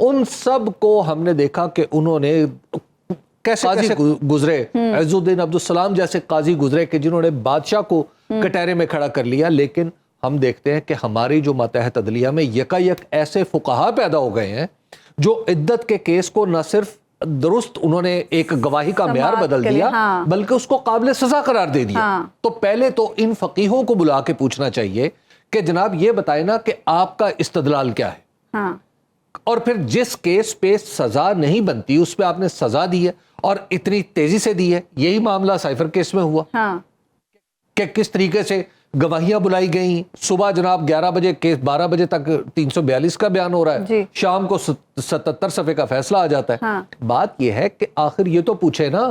ان سب کو ہم نے دیکھا کہ انہوں نے کیسے گزرے. عز الدین عبدالسلام جیسے قاضی گزرے کہ جنہوں نے بادشاہ کو کٹہرے میں کھڑا کر لیا. لیکن ہم دیکھتے ہیں کہ ہماری جو ماتحت عدلیہ میں یکایک ایسے فقہا پیدا ہو گئے ہیں جو عدت کے کیس کو نہ صرف درست انہوں نے ایک گواہی کا معیار بدل دیا بلکہ اس کو قابل سزا قرار دے دیا. تو پہلے تو ان فقیہوں کو بلا کے پوچھنا چاہیے کہ جناب یہ بتائیں نا کہ آپ کا استدلال کیا ہے, اور پھر جس کیس پہ سزا نہیں بنتی اس پہ آپ نے سزا دی ہے اور اتنی تیزی سے دی ہے. یہی معاملہ سائفر کیس میں ہوا کہ کس طریقے سے گواہیاں بلائی گئیں. صبح جناب 11 بجے کیس 12 بجے تک 342 کا بیان ہو رہا ہے, شام کو 77 صفحے کا فیصلہ آ جاتا ہے. بات یہ ہے کہ آخر یہ تو پوچھے نا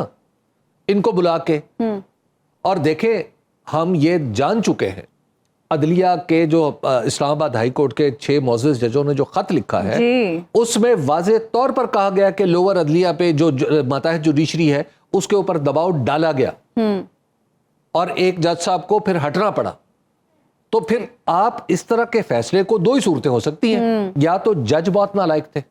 ان کو بلا کے. اور دیکھیں ہم یہ جان چکے ہیں عدلیہ کے جو اسلام آباد ہائی کورٹ کے 6 معزز ججوں نے جو خط لکھا ہے اس میں واضح طور پر کہا گیا کہ لوور عدلیہ پہ جو ماتحت جوڈیشری ہے اس کے اوپر دباؤ ڈالا گیا اور ایک جج صاحب کو پھر ہٹنا پڑا. تو پھر آپ اس طرح کے فیصلے کو 2 ہی صورتیں ہو سکتی ہیں, یا تو جج بہت نالائق تھے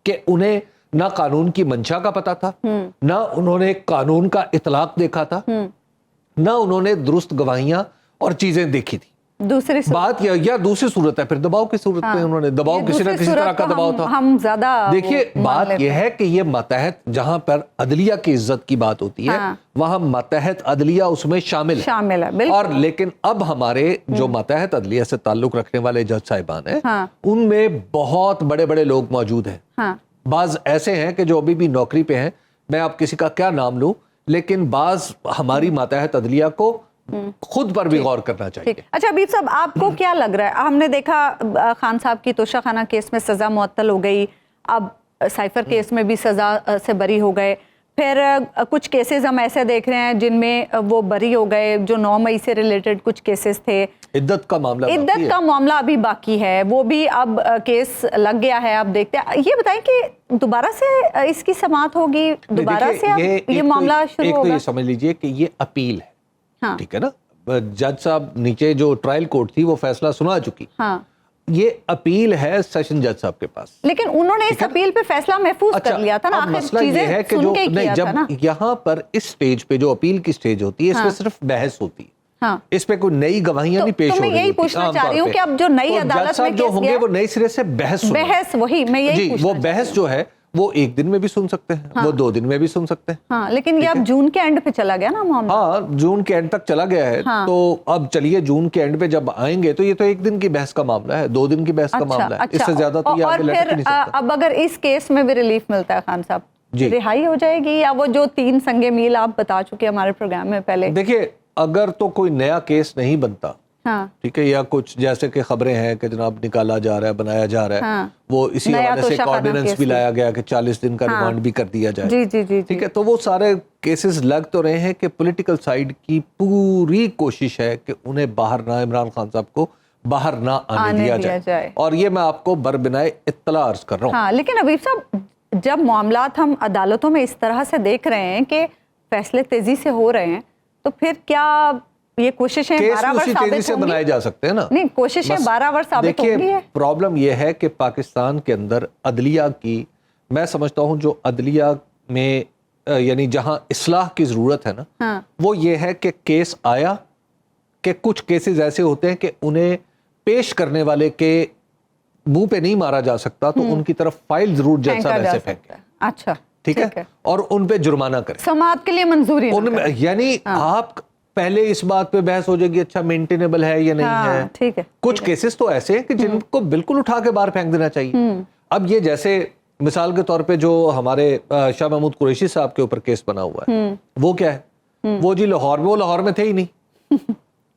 کہ انہیں نہ قانون کی منشا کا پتا تھا, نہ انہوں نے قانون کا اطلاق دیکھا تھا, نہ انہوں نے درست گواہیاں اور چیزیں دیکھی تھی. دوسری بات یا دوسری صورت ہے پھر دباؤ کی صورت میں انہوں نے دباؤ کسی نہ کسی طرح کا دباؤ تھا. ہم زیادہ دیکھیے بات یہ ہے کہ یہ ماتحت جہاں پر عدلیہ کی عزت کی بات ہوتی ہے وہاں ماتحت عدلیہ اس میں شامل ہے. اور لیکن اب ہمارے جو ماتحت عدلیہ سے تعلق رکھنے والے جج صاحبان ہیں ان میں بہت بڑے بڑے لوگ موجود ہیں. بعض ایسے ہیں کہ جو ابھی بھی نوکری پہ ہیں, میں اب کسی کا کیا نام لوں, لیکن بعض ہماری ماتحت عدلیہ کو خود پر بھی غور کرنا چاہیے. اچھا حبیب صاحب آپ کو کیا لگ رہا ہے, ہم نے دیکھا خان صاحب کی توشہ خانہ کیس میں سزا معطل ہو گئی, اب سائفر کیس میں بھی سزا سے بری ہو گئے, پھر کچھ کیسز ہم ایسے دیکھ رہے ہیں جن میں وہ بری ہو گئے جو 9 مئی سے ریلیٹڈ کچھ کیسز تھے. عدت کا معاملہ ابھی باقی ہے, وہ بھی اب کیس لگ گیا ہے. اب دیکھتے ہیں, یہ بتائیں کہ دوبارہ سے اس کی سماعت ہوگی, دوبارہ سے یہ معاملہ شروع ہوگا؟ ایک تو یہ سمجھ لیجئے کہ یہ اپیل ہے, ٹھیک ہے نا, جج صاحب نیچے جو ٹرائل کورٹ تھی وہ فیصلہ سنا چکی, یہ اپیل ہے سیشن جج صاحب کے پاس. لیکن انہوں نے اس اپیل پہ فیصلہ محفوظ کر لیا تھا نا, مسئلہ یہ ہے کہ جو جب یہاں پر اس سٹیج پہ جو اپیل کی سٹیج ہوتی ہے اس پہ صرف بحث ہوتی ہے, اس پہ کوئی نئی گواہیاں نہیں پیش ہو رہی. میں یہی پوچھنا چاہ رہی ہوں کہ اب جو نئی عدالت میں جو ہوں گے وہ نئی سرے سے بحث وہی میں یہی وہ بحث جو ہے وہ 1 دن میں بھی سن سکتے ہیں, وہ 2 دن میں بھی سن سکتے ہیں. لیکن یہ اب جون کے اینڈ پہ چلا گیا نا معاملہ. جون کے اینڈ تک چلا گیا ہے. تو اب چلیے جون کے اینڈ پہ جب آئیں گے تو یہ تو 1 دن کی بحث کا معاملہ ہے, 2 دن کی بحث کا معاملہ ہے, اس سے زیادہ تو یہ آگے لٹک نہیں سکتا. اب اگر اس کیس میں بھی ریلیف ملتا ہے خان صاحب, رہائی ہو جائے گی, یا وہ جو 3 سنگے میل آپ بتا چکے ہمارے پروگرام میں پہلے؟ دیکھیے اگر تو کوئی نیا کیس نہیں بنتا, ٹھیک ہے, یا کچھ جیسے کہ خبریں ہیں کہ جناب نکالا جا رہا ہے, بنایا جا رہا ہے, وہ اسی حوالے سے ایک آرڈیننس بھی لایا گیا کہ 40 دن کا ریمانڈ بھی کر دیا جائے, ٹھیک ہے. تو وہ سارے کیسز لگ تو رہے ہیں کہ پولیٹیکل سائیڈ کی پوری کوشش ہے کہ انہیں باہر نہ, عمران خان صاحب کو باہر نہ آنے دیا جائے, اور یہ میں آپ کو بربنائے اطلاع عرض کر رہا ہوں. لیکن حبیب صاحب جب معاملات ہم عدالتوں میں اس طرح سے دیکھ رہے ہیں کہ فیصلے تیزی سے ہو رہے ہیں, تو پھر کیا یہ کوششیں برابر ثابت ہوں گی؟ بنائے جا سکتے ہیں نا. نہیں, کوششیں برابر ثابت ہوں گی. پرابلم یہ ہے کہ پاکستان کے اندر عدلیہ کی, میں سمجھتا ہوں جو عدلیہ میں یعنی جہاں اصلاح کی ضرورت ہے نا, وہ یہ ہے کہ کیس آیا کہ کچھ کیسز ایسے ہوتے ہیں کہ انہیں پیش کرنے والے کے منہ پہ نہیں مارا جا سکتا, تو ان کی طرف فائل ضرور جج صاحب ایسے پھینکے. اچھا, ٹھیک ہے, اور ان پہ جرمانہ کرے, سماعت کے لیے منظوری, یعنی آپ پہلے اس بات پہ بحث ہو جائے گی اچھا مینٹینیبل ہے یا نہیں ہے. ٹھیک ہے, کچھ کیسز تو ایسے ہیں کہ جن کو بالکل اٹھا کے باہر پھینک دینا چاہیے. اب یہ جیسے مثال کے طور پہ جو ہمارے شاہ محمود قریشی صاحب کے اوپر کیس بنا ہوا ہے, وہ کیا ہے, وہ جی لاہور میں, وہ لاہور میں تھے ہی نہیں,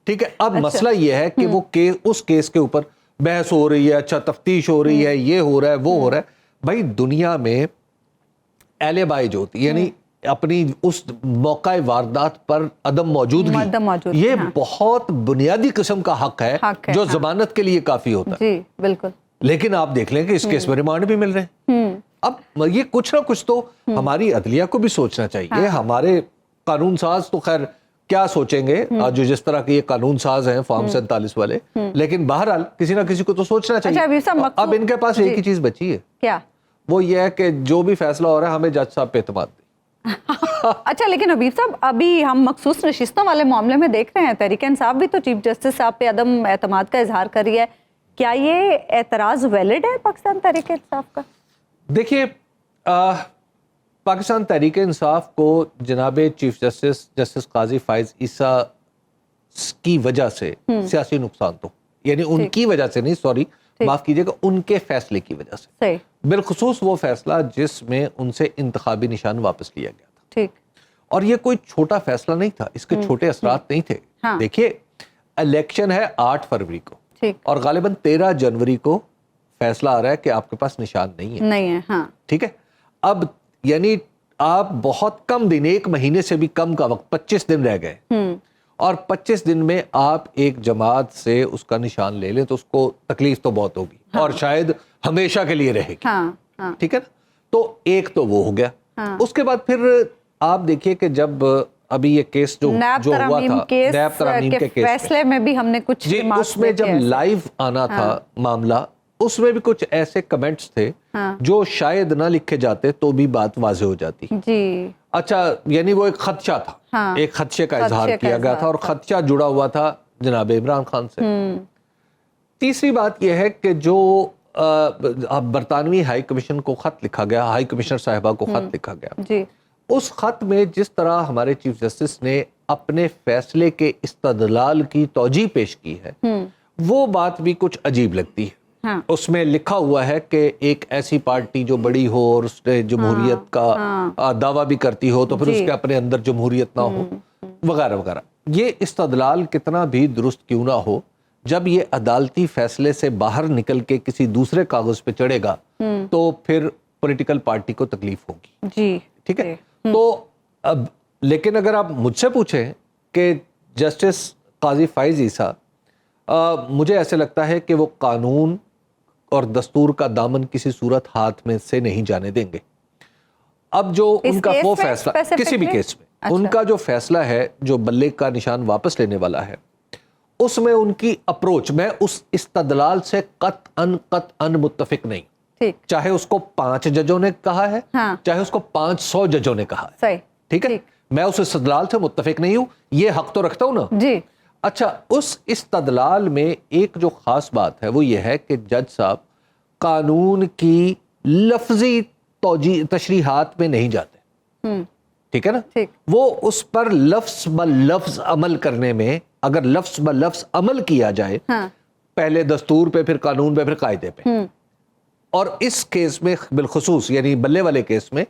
ٹھیک ہے. اب مسئلہ یہ ہے کہ وہ اس کیس کے اوپر بحث ہو رہی ہے, اچھا تفتیش ہو رہی ہے, یہ ہو رہا ہے, وہ ہو رہا ہے. بھائی دنیا میں اہل بائی جو ہوتی ہے, یعنی اپنی اس موقع واردات پر عدم موجودگی, یہ بہت بنیادی قسم کا حق ہے جو ضمانت کے لیے کافی ہوتا ہے. جی بالکل. لیکن آپ دیکھ لیں کہ اس کیس میں ریمانڈ بھی مل رہے ہیں. اب یہ کچھ نہ کچھ تو ہماری عدلیہ کو بھی سوچنا چاہیے. ہمارے قانون ساز تو خیر کیا سوچیں گے جو جس طرح کے یہ قانون ساز ہیں فارم 47 والے، لیکن بہرحال کسی نہ کسی کو تو سوچنا چاہیے۔ اب ان کے پاس ایک ہی چیز بچی ہے، کیا؟ وہ یہ ہے کہ جو بھی فیصلہ ہو رہا ہے ہمیں جج صاحب پہ اعتماد دیں۔ اچھا، لیکن حبیب صاحب ابھی ہم مخصوص نشستوں والے معاملے میں دیکھ رہے ہیں تحریک انصاف بھی تو چیف جسٹس صاحب پہ عدم اعتماد کا اظہار کر رہی ہے، کیا یہ اعتراض ویلڈ ہے پاکستان تحریک انصاف کا؟ دیکھیے، پاکستان تحریک انصاف کو جناب چیف جسٹس قاضی فائز عیسیٰ کی وجہ سے سیاسی نقصان تو، یعنی ان کی وجہ سے نہیں، سوری معاف کیجئے گا، ان کے فیصلے کی وجہ سے، بالخصوص وہ فیصلہ جس میں ان سے انتخابی نشان واپس لیا گیا تھا۔ ٹھیک، اور یہ کوئی چھوٹا فیصلہ نہیں تھا، اس کے چھوٹے اثرات نہیں تھے۔ دیکھیے، الیکشن ہے 8 فروری کو، اور غالباً 13 جنوری کو فیصلہ آ رہا ہے کہ آپ کے پاس نشان نہیں ہے۔ ہاں، ٹھیک ہے، اب یعنی آپ بہت کم دن، 1 مہینے سے بھی کم کا وقت، 25 دن رہ گئے، اور 25 دن میں آپ ایک جماعت سے اس کا نشان لے لیں تو اس کو تکلیف تو بہت ہوگی، اور شاید ہمیشہ کے لیے رہے گی۔ ٹھیک ہے نا، تو ایک تو وہ ہو گیا۔ اس کے بعد پھر آپ دیکھیے کہ جب ابھی یہ کیس جو ہوا تھا، نیب ترامیم کے فیصلے میں بھی ہم نے کچھ جی، اس میں جب لائیو آنا تھا معاملہ، اس میں بھی کچھ ایسے کمنٹس تھے جو شاید نہ لکھے جاتے تو بھی بات واضح ہو جاتی۔ جی، اچھا، یعنی وہ ایک خدشہ تھا، ایک خدشے کا اظہار کیا گیا تھا، اور خدشہ جڑا ہوا تھا جناب عمران خان سے۔ تیسری بات یہ ہے کہ جو برطانوی ہائی کمیشن کو خط لکھا گیا، ہائی کمشنر صاحبہ کو خط لکھا گیا، اس خط میں جس طرح ہمارے چیف جسٹس نے اپنے فیصلے کے استدلال کی توجیہ پیش کی ہے، وہ بات بھی کچھ عجیب لگتی ہے۔ اس میں لکھا ہوا ہے کہ ایک ایسی پارٹی جو بڑی ہو اور اس نے جمہوریت کا دعویٰ بھی کرتی ہو تو پھر اس کے اپنے اندر جمہوریت نہ ہو، وغیرہ وغیرہ۔ یہ استدلال کتنا بھی درست کیوں نہ ہو، جب یہ عدالتی فیصلے سے باہر نکل کے کسی دوسرے کاغذ پہ چڑھے گا تو پھر پولیٹیکل پارٹی کو تکلیف ہوگی۔ جی، ٹھیک ہے، تو اب لیکن اگر آپ مجھ سے پوچھیں کہ جسٹس قاضی فائز عیسیٰ، مجھے ایسے لگتا ہے کہ وہ قانون اور دستور کا دامن کسی صورت ہاتھ میں سے نہیں جانے دیں گے۔ اب جو ان کا وہ فیصلہ، کسی بھی کیس میں ان کا جو فیصلہ ہے جو بلے کا نشان واپس لینے والا ہے، اس میں ان کی اپروچ، میں اس استدلال سے قطعاً متفق نہیں، چاہے اس کو 5 ججوں نے کہا ہے، چاہے اس کو 500 ججوں نے کہا ہے، ٹھیک ہے، میں اس استدلال سے متفق نہیں ہوں، یہ حق تو رکھتا ہوں نا۔ جی، اچھا، اس استدلال میں ایک جو خاص بات ہے وہ یہ ہے کہ جج صاحب قانون کی لفظی تشریحات میں نہیں جاتے، ٹھیک ہے نا، وہ اس پر لفظ بلفظ عمل کرنے میں، اگر لفظ بلفظ عمل کیا جائے، پہلے دستور پہ، پھر قانون پہ، پھر قاعدے پہ، اور اس کیس میں بالخصوص یعنی بلے والے کیس میں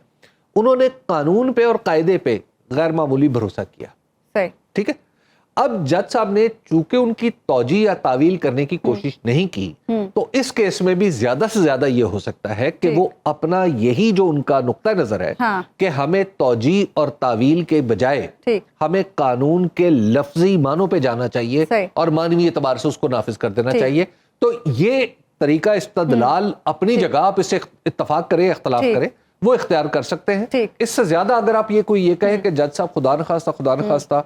انہوں نے قانون پہ اور قاعدے پہ غیر معمولی بھروسہ کیا، ٹھیک ہے۔ اب جج صاحب نے چونکہ ان کی توجیہ یا تعویل کرنے کی کوشش نہیں کی، تو اس کیس میں بھی زیادہ سے زیادہ یہ ہو سکتا ہے کہ وہ اپنا یہی جو ان کا نقطہ نظر ہے کہ ہمیں توجیہ اور تعویل کے بجائے ہمیں قانون کے لفظی معنوں پہ جانا چاہیے اور معنوی اعتبار سے اس کو نافذ کر دینا چاہیے، تو یہ طریقہ استدلال اپنی جگہ، آپ اس سے اتفاق کریں، اختلاف کریں، وہ اختیار کر سکتے ہیں۔ اس سے زیادہ اگر آپ یہ کہیں کہ جج صاحب خدا نخواستہ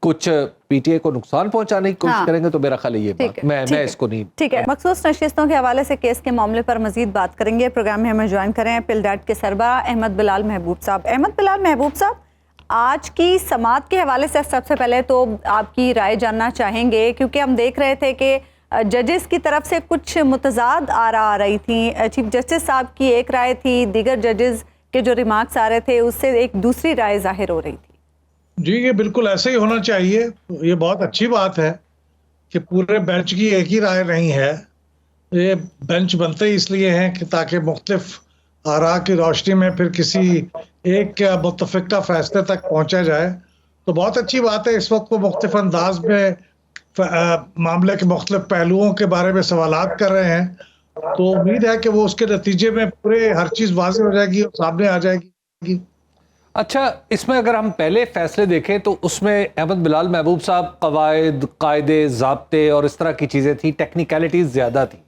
کچھ پی ٹی اے کو نقصان پہنچانے کی کوشش کریں گے، تو میرا خیال ہے یہ بات میں اس کو نہیں۔ ٹھیک ہے، مخصوص نشستوں کے حوالے سے کیس کے معاملے پر مزید بات کریں گے۔ پروگرام میں ہمیں جوائن کریں پلڈیٹ کے سربراہ احمد بلال محبوب صاحب۔ احمد بلال محبوب صاحب، آج کی سماعت کے حوالے سے سب سے پہلے تو آپ کی رائے جاننا چاہیں گے، کیونکہ ہم دیکھ رہے تھے کہ ججز کی طرف سے کچھ متضاد آ رہی تھیں، چیف جسٹس صاحب کی ایک رائے تھی، دیگر ججز کے جو ریمارکس آ رہے تھے اس سے ایک دوسری رائے ظاہر ہو رہی تھی۔ جی، یہ بالکل ایسے ہی ہونا چاہیے، یہ بہت اچھی بات ہے کہ پورے بینچ کی ایک ہی رائے نہیں ہے۔ یہ بینچ بنتے ہی اس لیے ہیں کہ تاکہ مختلف آراء کی روشنی میں پھر کسی ایک متفقہ فیصلے تک پہنچا جائے، تو بہت اچھی بات ہے۔ اس وقت وہ مختلف انداز میں معاملے کے مختلف پہلوؤں کے بارے میں سوالات کر رہے ہیں، تو امید ہے کہ وہ اس کے نتیجے میں پورے ہر چیز واضح ہو جائے گی اور سامنے آ جائے گی۔ اچھا، اس میں اگر ہم پہلے فیصلے دیکھیں تو اس میں احمد بلال محبوب صاحب قواعد، قاعدے، ضابطے اور اس طرح کی چیزیں تھیں، ٹیکنیکلٹیز زیادہ تھیں،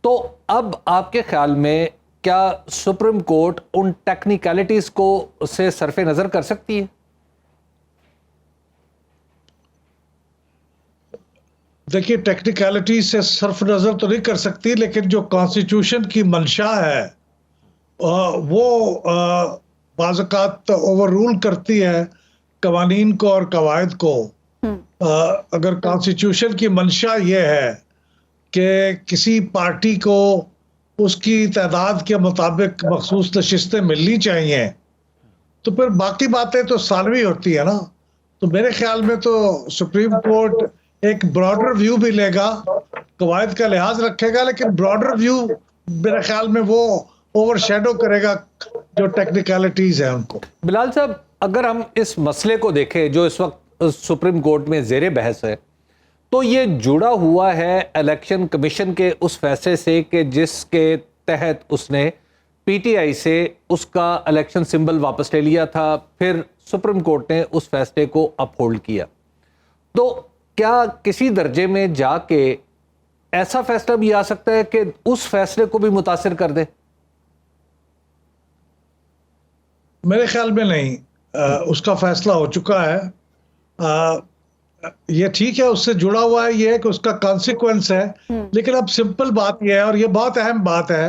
تو اب آپ کے خیال میں کیا سپریم کورٹ ان ٹیکنیکلٹیز کو سے صرف نظر کر سکتی ہے؟ دیکھیے ٹیکنیکلٹی سے صرف نظر تو نہیں کر سکتی، لیکن جو کانسٹیٹیوشن کی منشا ہے وہ بعض اوقات اوور رول کرتی ہے قوانین کو اور قواعد کو۔ اگر کانسٹیٹیوشن کی منشا یہ ہے کہ کسی پارٹی کو اس کی تعداد کے مطابق مخصوص نشستیں ملنی چاہیے، تو پھر باقی باتیں تو ثانوی ہوتی ہے نا۔ تو میرے خیال میں تو سپریم کورٹ ایک براڈر ویو بھی لے گا، قواعد کا لحاظ رکھے گا، لیکن براڈر ویو میرے خیال میں وہ اوور شیڈو کرے گا جو ٹیکنیکلٹیز ہیں ان کو۔ بلال صاحب، اگر ہم اس مسئلے کو دیکھیں جو اس وقت سپریم کورٹ میں زیر بحث ہے، تو یہ جڑا ہوا ہے الیکشن کمیشن کے اس فیصلے سے کہ جس کے تحت اس نے پی ٹی آئی سے اس کا الیکشن سمبل واپس لے لیا تھا، پھر سپریم کورٹ نے اس فیصلے کو اپ ہولڈ کیا۔ تو کیا کسی درجے میں جا کے ایسا فیصلہ بھی آ سکتا ہے کہ اس فیصلے کو بھی متاثر کر دے؟ میرے خیال میں نہیں، اس کا فیصلہ ہو چکا ہے۔ یہ ٹھیک ہے، اس سے جڑا ہوا ہے، یہ ہے کہ اس کا کانسیکوینس ہے، لیکن اب سمپل بات یہ ہے، اور یہ بہت اہم بات ہے،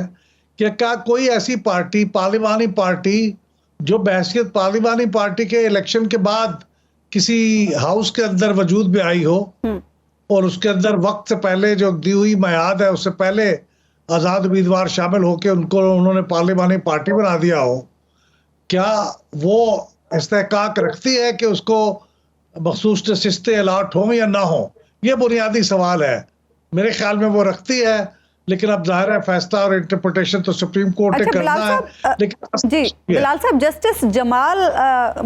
کہ کیا کوئی ایسی پارٹی، پارلیمانی پارٹی، جو بحیثیت پارلیمانی پارٹی کے الیکشن کے بعد کسی ہاؤس کے اندر وجود میں آئی ہو اور اس کے اندر وقت سے پہلے جو دی ہوئی میعاد ہے اس سے پہلے آزاد امیدوار شامل ہو کے انہوں نے پارلیمانی پارٹی بنا دیا ہو، کیا وہ استحقاق رکھتی ہے کہ اس کو مخصوص نشستیں الاٹ ہوں یا نہ ہوں؟ یہ بنیادی سوال ہے۔ میرے خیال میں وہ رکھتی ہے، لیکن اب ظاہر ہے فیصلہ اور انٹرپریٹیشن تو سپریم کورٹ نے کرنا ہے۔ لیکن جی بلال صاحب، جسٹس جمال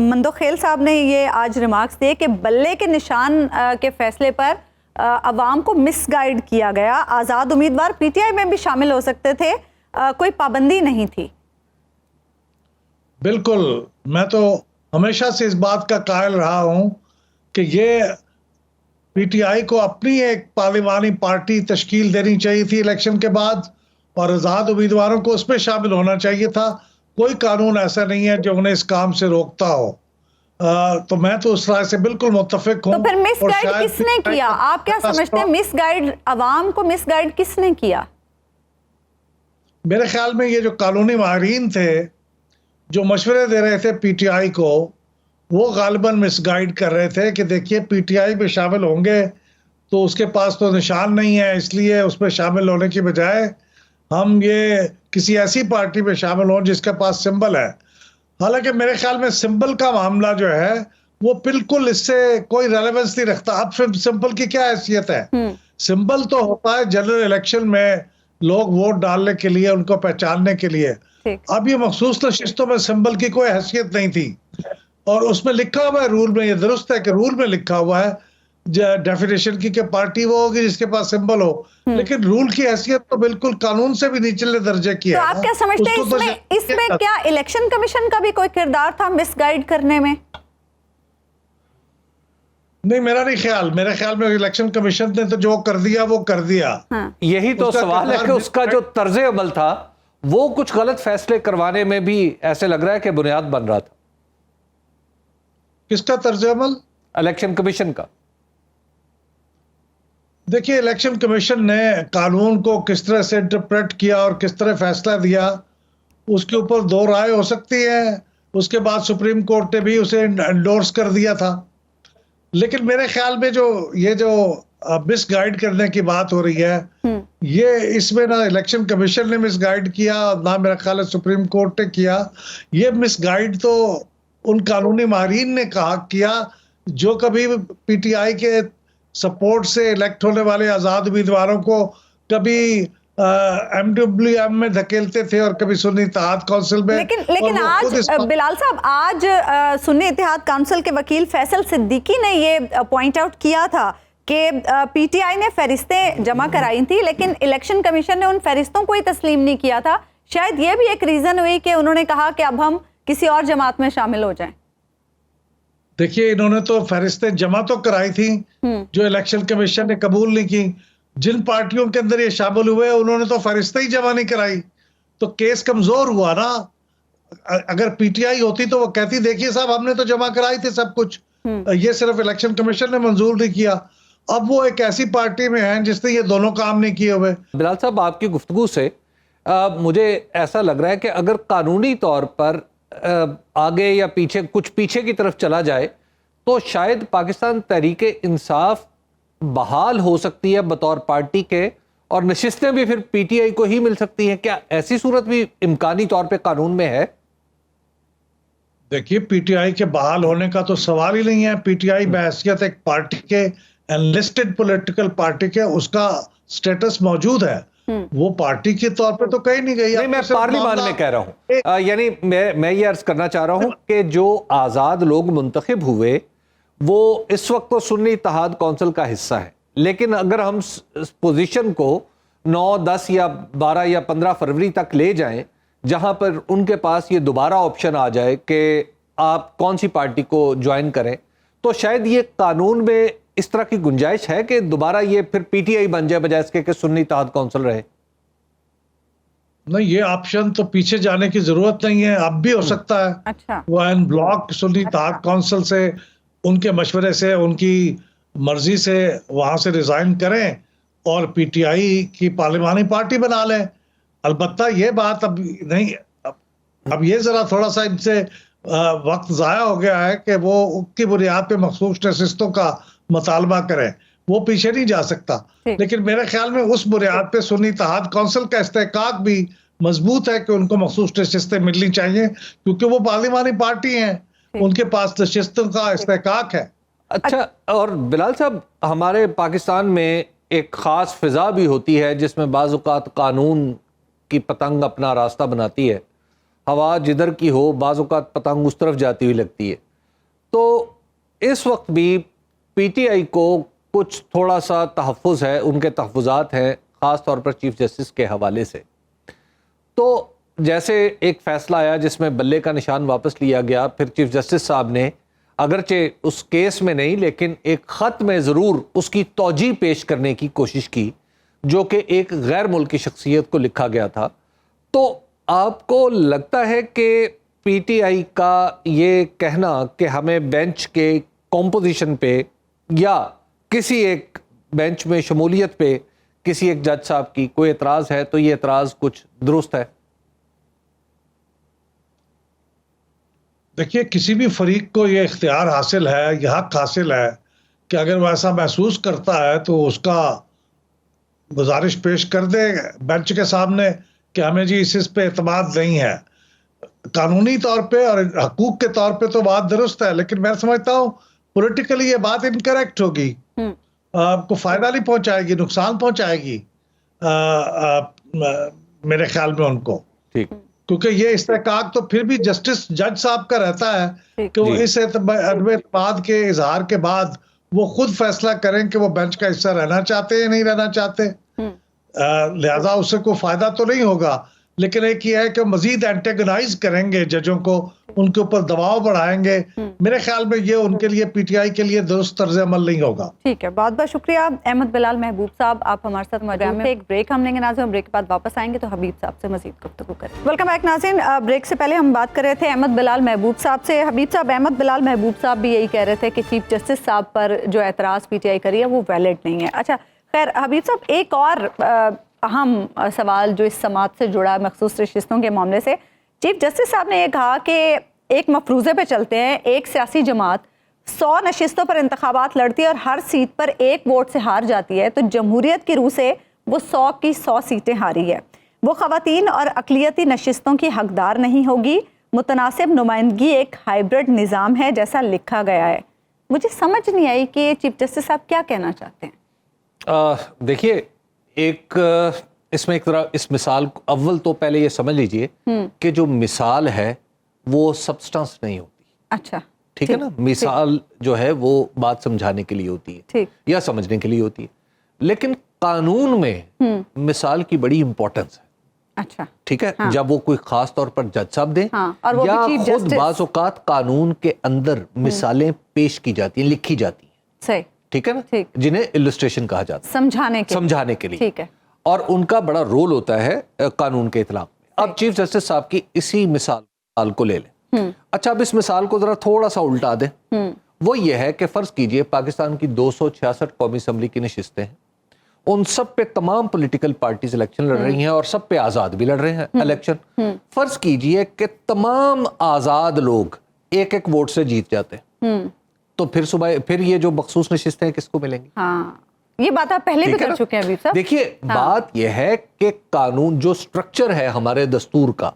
مندوخیل صاحب نے یہ آج ریمارکس دیے کہ بلے کے نشان کے فیصلے پر عوام کو مس گائیڈ کیا گیا، آزاد امیدوار پی ٹی آئی میں بھی شامل ہو سکتے تھے، کوئی پابندی نہیں تھی۔ بالکل، میں تو ہمیشہ سے اس بات کا قائل رہا ہوں کہ یہ پی ٹی آئی کو اپنی ایک پارلیمانی پارٹی تشکیل دینی چاہیے تھی الیکشن کے بعد، اور آزاد امیدواروں کو اس میں شامل ہونا چاہیے تھا۔ کوئی قانون ایسا نہیں ہے جو انہیں اس کام سے روکتا ہو۔ تو میں تو اس رائے سے بالکل متفق ہوں۔ تو پھر مس گائیڈ کس نے کیا؟ آپ کیا سمجھتے ہیں مس گائیڈ، عوام کو مس گائیڈ کس نے کیا؟ میرے خیال میں یہ جو قانونی ماہرین تھے جو مشورے دے رہے تھے پی ٹی آئی کو، وہ غالباً مس گائیڈ کر رہے تھے کہ دیکھیے پی ٹی آئی میں شامل ہوں گے تو اس کے پاس تو نشان نہیں ہے، اس لیے اس میں شامل ہونے کی بجائے ہم یہ کسی ایسی پارٹی میں شامل ہوں جس کے پاس سمبل ہے۔ حالانکہ میرے خیال میں سمبل کا معاملہ جو ہے وہ بالکل اس سے کوئی ریلیونس نہیں رکھتا۔ اب سمبل کی کیا حیثیت ہے؟ سمبل تو ہوتا ہے جنرل الیکشن میں لوگ ووٹ ڈالنے کے لیے، ان کو پہچاننے کے لیے۔ اب یہ مخصوص نشستوں میں سمبل کی کوئی حیثیت نہیں تھی، اور اس میں لکھا ہوا ہے رول میں، یہ درست ہے کہ رول میں لکھا ہوا ہے ڈیفینیشن کی کہ پارٹی وہ ہوگی جس کے پاس سمبل ہو، لیکن رول کی حیثیت تو بالکل قانون سے بھی نچلے درجے کی ہے۔ تو آپ کیا سمجھتے ہیں اس میں کیا الیکشن کمیشن کا بھی کوئی کردار تھا مس گائیڈ کرنے میں؟ نہیں، میرا نہیں خیال، میرے خیال میں الیکشن کمیشن نے تو جو کر دیا وہ کر دیا۔ یہی تو سوال ہے کہ اس کا جو طرز عمل تھا وہ کچھ غلط فیصلے کروانے میں بھی ایسے لگ رہا ہے کہ بنیاد بن رہا تھا۔ کس کا طرز عمل؟ الیکشن کمیشن کا۔ دیکھیے الیکشن کمیشن نے قانون کو کس طرح سے انٹرپریٹ کیا اور کس طرح فیصلہ دیا، اس کے اوپر دو رائے ہو سکتی ہے۔ اس کے بعد سپریم کورٹ نے بھی اسے انڈورس کر دیا تھا، لیکن میرے خیال میں یہ جو مس گائیڈ کرنے کی بات ہو رہی ہے، یہ اس میں نہ الیکشن کمیشن نے مس گائیڈ کیا، نہ میرا خیال ہے سپریم کورٹ نے کیا۔ یہ مس گائیڈ تو ان قانونی ماہرین نے کیا جو کبھی پی ٹی آئی کے سپورٹ سے الیکٹ ہونے والے آزاد امیدواروں کو کبھی ایم ڈبلیو ایم میں دھکیلتے تھے اور کبھی سنی اتحاد کونسل میں۔ لیکن آج بلال صاحب، آج سنی اتحاد کونسل کے وکیل فیصل صدیقی نے یہ پوائنٹ آؤٹ کیا تھا کہ پی ٹی آئی نے فہرستیں جمع کرائی تھی، لیکن الیکشن کمیشن نے ان فہرستوں کو ہی تسلیم نہیں کیا تھا۔ شاید یہ بھی ایک ریزن ہوئی کہ انہوں نے کہا کہ اب ہم کسی اور جماعت میں شامل ہو جائیں۔ دیکھیے انہوں نے تو فہرستیں جمع تو کرائی تھیں جو الیکشن کمیشن نے قبول نہیں کی۔ جن پارٹیوں کے اندر یہ شامل ہوئے انہوں نے تو فہرستیں ہی جمع نہیں کرائی، تو کیس کمزور ہوا نا۔ اگر پی ٹی آئی ہوتی تو وہ کہتی دیکھیے صاحب ہم نے تو جمع کرائی تھی سب کچھ، یہ صرف الیکشن کمیشن نے منظور نہیں کیا۔ اب وہ ایک ایسی پارٹی میں ہیں جس نے یہ دونوں کام نہیں کیے ہوئے. بلال صاحب آپ کی گفتگو سے مجھے ایسا لگ رہا ہے کہ اگر قانونی طور پر آگے یا پیچھے کچھ پیچھے کی طرف چلا جائے تو شاید پاکستان تحریک انصاف بحال ہو سکتی ہے بطور پارٹی کے، اور نشستیں بھی پھر پی ٹی آئی کو ہی مل سکتی ہیں. کیا ایسی صورت بھی امکانی طور پہ قانون میں ہے؟ دیکھیے پی ٹی آئی کے بحال ہونے کا تو سوال ہی نہیں ہے. پی ٹی آئی بحیثیت ایک پارٹی کے انلسٹڈ پولیٹیکل پارٹی کے اس کا سٹیٹس موجود ہے. وہ پارٹی کے طور پہ تو کہیں نہیں گئی. نہیں، میں پارلیمان میں کہہ رہا ہوں، یعنی میں یہ عرض کرنا چاہ رہا ہوں کہ جو آزاد لوگ منتخب ہوئے وہ اس وقت تو سنی اتحاد کونسل کا حصہ ہے، لیکن اگر ہم پوزیشن کو 9، 10 یا 12 یا 15 فروری تک لے جائیں جہاں پر ان کے پاس یہ دوبارہ آپشن آ جائے کہ آپ کون سی پارٹی کو جوائن کریں، تو شاید یہ قانون میں اس طرح کی گنجائش ہے کہ دوبارہ یہ پھر پی ٹی آئی بن جائے بجائے اس کے کہ سنی اتحاد کونسل رہے. نہیں، یہ آپشن تو پیچھے جانے کی ضرورت نہیں ہے، اب بھی ہو سکتا ہے. اچھا، وہ این بلاک سنی اتحاد کونسل سے ان کے مشورے سے ان کی مرضی سے وہاں سے ریزائن کریں اور پی ٹی آئی کی پارلیمانی پارٹی بنا لیں. البتہ یہ بات اب نہیں، اب یہ ذرا تھوڑا سا ان سے وقت ضائع ہو گیا ہے کہ وہ کی بنیاد پہ مخصوص نشستوں کا مطالبہ کریں. وہ پیچھے نہیں جا سکتا، لیکن میرے خیال میں اس بنیاد پہ سنی اتحاد کونسل کا استحقاق بھی مضبوط ہے کہ ان کو مخصوص نشستیں ملنی چاہیے، کیونکہ وہ پارلیمانی پارٹی ہیں، ان کے پاس نشستوں کا استحقاق ہے. اچھا، اور بلال صاحب ہمارے پاکستان میں ایک خاص فضا بھی ہوتی ہے جس میں بعض اوقات قانون کی پتنگ اپنا راستہ بناتی ہے. ہوا جدھر کی ہو بعض اوقات پتنگ اس طرف جاتی ہوئی لگتی ہے. تو اس وقت بھی پی ٹی آئی کو کچھ تھوڑا سا تحفظ ہے، ان کے تحفظات ہیں خاص طور پر چیف جسٹس کے حوالے سے. تو جیسے ایک فیصلہ آیا جس میں بلے کا نشان واپس لیا گیا، پھر چیف جسٹس صاحب نے اگرچہ اس کیس میں نہیں لیکن ایک خط میں ضرور اس کی توجیہ پیش کرنے کی کوشش کی جو کہ ایک غیر ملکی شخصیت کو لکھا گیا تھا. تو آپ کو لگتا ہے کہ پی ٹی آئی کا یہ کہنا کہ ہمیں بینچ کے کمپوزیشن پہ یا کسی ایک بینچ میں شمولیت پہ کسی ایک جج صاحب کی کوئی اعتراض ہے تو یہ اعتراض کچھ درست ہے؟ دیکھیے کسی بھی فریق کو یہ اختیار حاصل ہے، یہ حق حاصل ہے کہ اگر وہ ایسا محسوس کرتا ہے تو اس کا گزارش پیش کر دے بینچ کے سامنے کہ ہمیں جی اس پہ اعتماد نہیں ہے. قانونی طور پہ اور حقوق کے طور پہ تو بات درست ہے، لیکن میں سمجھتا ہوں پولیٹیکلی یہ بات انکریکٹ ہوگی، آپ کو فائدہ نہیں پہنچائے گی، نقصان پہنچائے گی میرے خیال میں ان کو. ٹھیک، کیونکہ یہ استحقاق تو پھر بھی جسٹس جج صاحب کا رہتا ہے کہ وہ اس عدم اعتماد کے اظہار کے بعد وہ خود فیصلہ کریں کہ وہ بینچ کا حصہ رہنا چاہتے ہیں یا نہیں رہنا چاہتے. لہذا اس سے کوئی فائدہ تو نہیں ہوگا، لیکن ایک یہ ہے کہ مزید اینٹیگنائز کریں گے ججوں کو، ان کے اوپر دباؤ بڑھائیں گے. میرے خیال میں یہ ان کے لیے پی ٹی آئی کے لیے درست طرز عمل نہیں ہوگا. ٹھیک ہے، بہت بہت شکریہ احمد بلال محبوب صاحب، آپ ہمارے ساتھ موجود ہیں. ایک بریک ہم لیں گے ناظرین، بریک کے بعد واپس آئیں گے تو حبیب صاحب سے مزید گفتگو کریں. ویلکم بیک ناظرین. بریک سے پہلے ہم بات کر رہے تھے احمد بلال محبوب صاحب سے. حبیب صاحب، احمد بلال محبوب صاحب بھی یہی کہہ رہے تھے کہ چیف جسٹس صاحب پر جو اعتراض پی ٹی آئی کری ہے وہ ویلڈ نہیں ہے. اچھا خیر حبیب صاحب، ایک اور اہم سوال جو اس سماعت سے جڑا مخصوص نشستوں کے معاملے سے، چیف جسٹس صاحب نے یہ کہا کہ ایک مفروضے پہ چلتے ہیں، ایک سیاسی جماعت 100 نشستوں پر انتخابات لڑتی ہے اور ہر سیٹ پر 1 ووٹ سے ہار جاتی ہے، تو جمہوریت کی روح سے وہ 100 کی 100 سیٹیں ہاری ہے، وہ خواتین اور اقلیتی نشستوں کی حقدار نہیں ہوگی، متناسب نمائندگی ایک ہائبرڈ نظام ہے جیسا لکھا گیا ہے. مجھے سمجھ نہیں آئی کہ چیف جسٹس صاحب کیا کہنا چاہتے ہیں. دیکھیے ایک اس میں ایک طرح اس مثال اول تو پہلے یہ سمجھ لیجئے کہ جو مثال ہے وہ سبسٹانس نہیں ہوتی. اچھا ٹھیک ہے نا، مثال جو ہے وہ بات سمجھانے کے لیے ہوتی ہے یا سمجھنے کے لیے ہوتی ہے، لیکن قانون میں مثال کی بڑی امپورٹنس ہے. اچھا ٹھیک ہے، جب وہ کوئی خاص طور پر جج صاحب دیں یا خود بعض اوقات قانون کے اندر مثالیں پیش کی جاتی ہیں، لکھی جاتی ہیں. صحیح، ٹھیک ہے نا، جنہیں السٹریشن کہا جاتا ہے، سمجھانے کے لیے. ٹھیک ہے، اور ان کا بڑا رول ہوتا ہے قانون کے اطلاق میں. اب چیف جسٹس صاحب کی اسی مثال کو لے لیں. اچھا اب اس مثال کو ذرا تھوڑا سا الٹا دیں وہ یہ ہے کہ فرض کیجئے پاکستان کی 266 قومی اسمبلی کی نشستیں ہیں, ان سب پہ تمام پولیٹیکل پارٹیز الیکشن لڑ رہی ہیں اور سب پہ آزاد بھی لڑ رہے ہیں الیکشن. فرض کیجئے کہ تمام آزاد لوگ ایک ایک ووٹ سے جیت جاتے ہیں, تو پھر یہ جو مخصوص نشستیں ہیں کس کو ملیں گی؟ ہاں یہ بات آپ پہلے بھی کر چکے ہیں حبیب صاحب. دیکھیے بات یہ ہے کہ قانون جو سٹرکچر ہے ہمارے دستور کا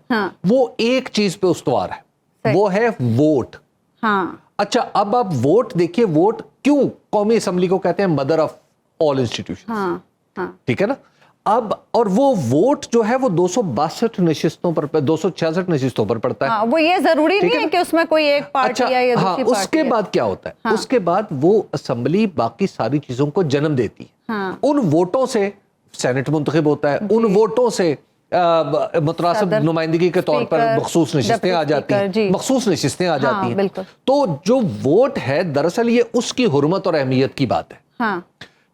وہ ایک چیز پہ استوار ہے, وہ ہے ووٹ. ہاں اچھا اب آپ ووٹ دیکھیے, ووٹ کیوں قومی اسمبلی کو کہتے ہیں مدر آف آل انسٹیٹیوشن, ٹھیک ہے نا. اب اور وہ ووٹ جو ہے وہ 262 نشستوں پر 266 نشستوں پر پڑتا ہے. وہ یہ ضروری نہیں ہے کہ اس میں کوئی ایک پارٹی ہے یا دوسری پارٹی. اس کے بعد کیا ہوتا ہے, اس کے بعد وہ اسمبلی باقی ساری چیزوں کو جنم دیتی ہے. ان ووٹوں سے سینٹ منتخب ہوتا ہے, ان ووٹوں سے متناسب نمائندگی کے طور پر مخصوص نشستیں آ جاتی ہیں, مخصوص نشستیں آ جاتی ہیں. تو جو ووٹ ہے دراصل یہ اس کی حرمت اور اہمیت کی بات ہے.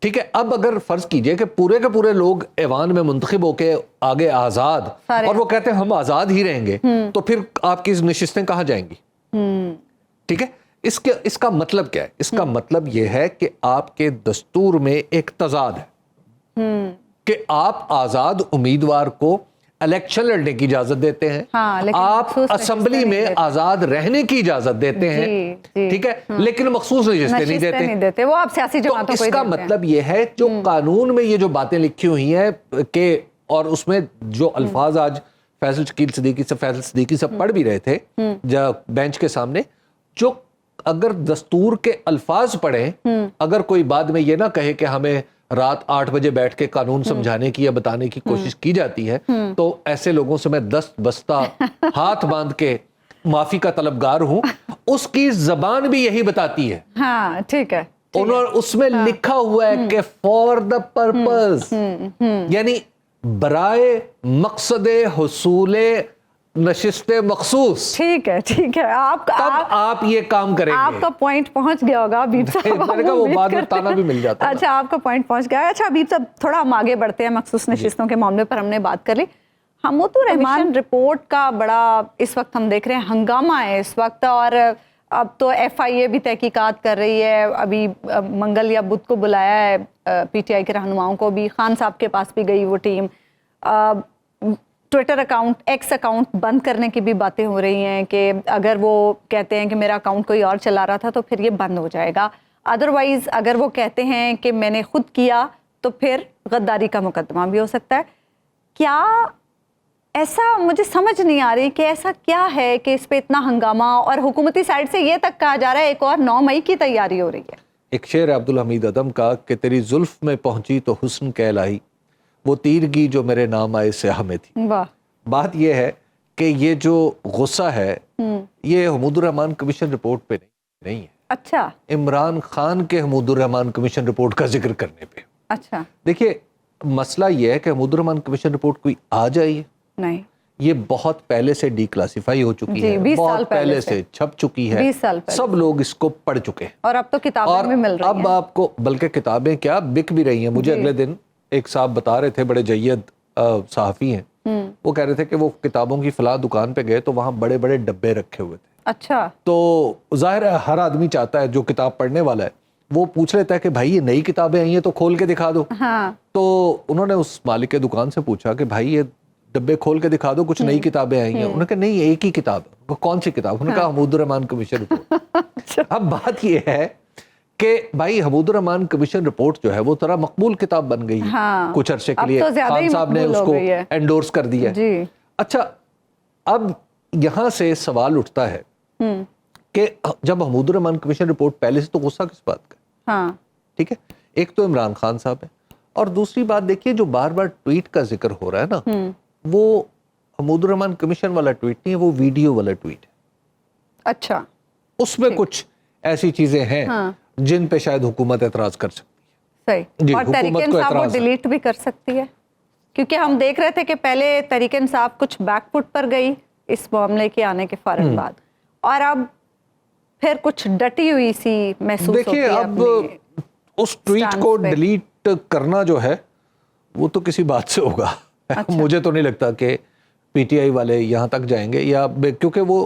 ٹھیک ہے, اب اگر فرض کیجئے کہ پورے کے پورے لوگ ایوان میں منتخب ہو کے آگے آزاد, اور وہ کہتے ہیں ہم آزاد ہی رہیں گے, تو پھر آپ کی نشستیں کہاں جائیں گی؟ ٹھیک ہے, اس کا مطلب کیا ہے؟ اس کا مطلب یہ ہے کہ آپ کے دستور میں ایک تضاد ہے کہ آپ آزاد امیدوار کو الیکشن لڑنے کی اجازت دیتے ہیں, آپ اسمبلی میں آزاد رہنے کی اجازت دیتے ہیں, ٹھیک ہے, لیکن مخصوص نشستیں نہیں دیتے. وہ آپ سیاسی جماعتوں کو اس کا مطلب یہ ہے جو قانون میں یہ جو باتیں لکھی ہوئی ہیں کہ, اور اس میں جو الفاظ آج فیصل شکیل صدیقی سے پڑھ بھی رہے تھے بینچ کے سامنے, جو اگر دستور کے الفاظ پڑھیں, اگر کوئی بعد میں یہ نہ کہے کہ ہمیں رات 8 بجے بیٹھ کے قانون سمجھانے کی یا بتانے کی کوشش کی جاتی ہے, تو ایسے لوگوں سے میں دست بستہ ہاتھ باندھ کے معافی کا طلبگار ہوں. اس کی زبان بھی یہی بتاتی ہے. ہاں ٹھیک ہے, اس میں لکھا ہوا ہے کہ فار دا پرپز, یعنی برائے مقصد حصول نشست مخصوص. ٹھیک ہے ٹھیک ہے, آپ یہ کام کریں گے. آپ کا پوائنٹ پہنچ گیا ہوگا حبیب صاحب. میں نے کہا وہ بعد میں تانا بھی مل جاتا ہے. اچھا آپ کا پوائنٹ پہنچ گیا. اچھا حبیب صاحب تھوڑا ہم آگے بڑھتے ہیں, مخصوص نشستوں کے معاملے پر ہم نے بات کر لی. حمود الرحمان رپورٹ کا بڑا اس وقت ہم دیکھ رہے ہیں ہنگامہ ہے اس وقت, اور اب تو ایف آئی اے بھی تحقیقات کر رہی ہے. ابھی منگل یا بدھ کو بلایا ہے پی ٹی آئی کے رہنماؤں کو بھی, خان صاحب کے پاس بھی گئی وہ team. Twitter account, X account بند کرنے کی بھی باتیں ہو رہی ہیں کہ اگر وہ کہتے ہیں کہ میرا اکاؤنٹ کوئی اور چلا رہا تھا تو پھر یہ بند ہو جائے گا, ادروائز اگر وہ کہتے ہیں کہ میں نے خود کیا تو پھر غداری کا مقدمہ بھی ہو سکتا ہے. کیا ایسا, مجھے سمجھ نہیں آ رہی کہ ایسا کیا ہے کہ اس پہ اتنا ہنگامہ, اور حکومتی سائڈ سے یہ تک کہا جا رہا ہے ایک اور 9 مئی کی تیاری ہو رہی ہے. ایک شعر عبدالحمید ادم کا کہ تیری زلف میں پہنچی تو حسن کہلائی, وہ تیرگی جو میرے نام آئے سیاہ میں تھی. واہ. بات یہ ہے کہ یہ جو غصہ ہے یہ حمود الرحمان کمیشن رپورٹ پہ نہیں ہے. اچھا, عمران خان کے حمود الرحمان کمیشن رپورٹ کا ذکر کرنے پہ. اچھا دیکھیے مسئلہ یہ ہے کہ حمود الرحمان کمیشن رپورٹ کوئی آ جائے نہیں, یہ بہت پہلے سے ڈی کلاسیفائی ہو چکی ہے, بہت پہلے سے چھپ چکی ہے, سب لوگ اس کو پڑھ چکے ہیں, اور اب تو کتابیں بھی مل رہی ہیں. اب آپ کو بلکہ کتابیں کیا بک بھی رہی ہیں. مجھے اگلے دن ایک صاحب بتا رہے تھے, بڑے جید صحافی ہیں, وہ کہہ رہے تھے کہ وہ کتابوں کی فلاں دکان پہ گئے تو وہاں بڑے بڑے ڈبے رکھے ہوئے تھے. اچھا, تو ظاہر ہے ہر آدمی چاہتا ہے جو کتاب پڑھنے والا ہے وہ پوچھ لیتا ہے کہ بھائی یہ نئی کتابیں آئی ہیں تو کھول کے دکھا دو. تو انہوں نے اس مالک کے دکان سے پوچھا کہ بھائی یہ ڈبے کھول کے دکھا دو, کچھ نئی کتابیں آئی ہیں. انہوں نے کہا نہیں ایک ہی کتاب ہے. کون سی کتاب؟ انہوں نے کہا حمود الرحمان کمیشن رپورٹ. اب بات یہ ہے کہ بھائی حمود الرحمان کمیشن رپورٹ جو ہے وہ طرح مقبول کتاب بن گئی کچھ عرصے کے لیے, خان صاحب نے اس کو انڈورس کر دیا. اچھا اب یہاں سے سوال اٹھتا ہے کہ جب حمود الرحمان کمیشن رپورٹ پہلے سے, تو غصہ کس بات کا؟ ٹھیک ہے, ایک تو عمران خان صاحب ہے, اور دوسری بات دیکھیے جو بار بار ٹویٹ کا ذکر ہو رہا ہے نا, وہ حمود الرحمان کمیشن والا ٹویٹ نہیں ہے, وہ ویڈیو والا ٹویٹ ہے. اچھا, اس میں کچھ ایسی چیزیں ہیں جن پہ شاید حکومت اعتراض کر سکتی ہے. صحیح, اور تحریک انصاف وہ ڈیلیٹ بھی کر سکتی ہے, کیونکہ ہم دیکھ رہے تھے کہ پہلے تحریک انصاف کچھ بیک فٹ پر گئی اس معاملے کے آنے کے فوراً بعد, اور اب پھر کچھ ڈٹی ہوئی سی محسوس ہوتی ہے. دیکھیے اب اس ٹویٹ کو ڈیلیٹ کرنا جو ہے وہ تو کسی بات سے ہوگا. مجھے تو نہیں لگتا کہ پی ٹی آئی والے یہاں تک جائیں گے, یا کیونکہ وہ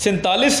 47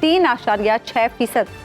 3.6%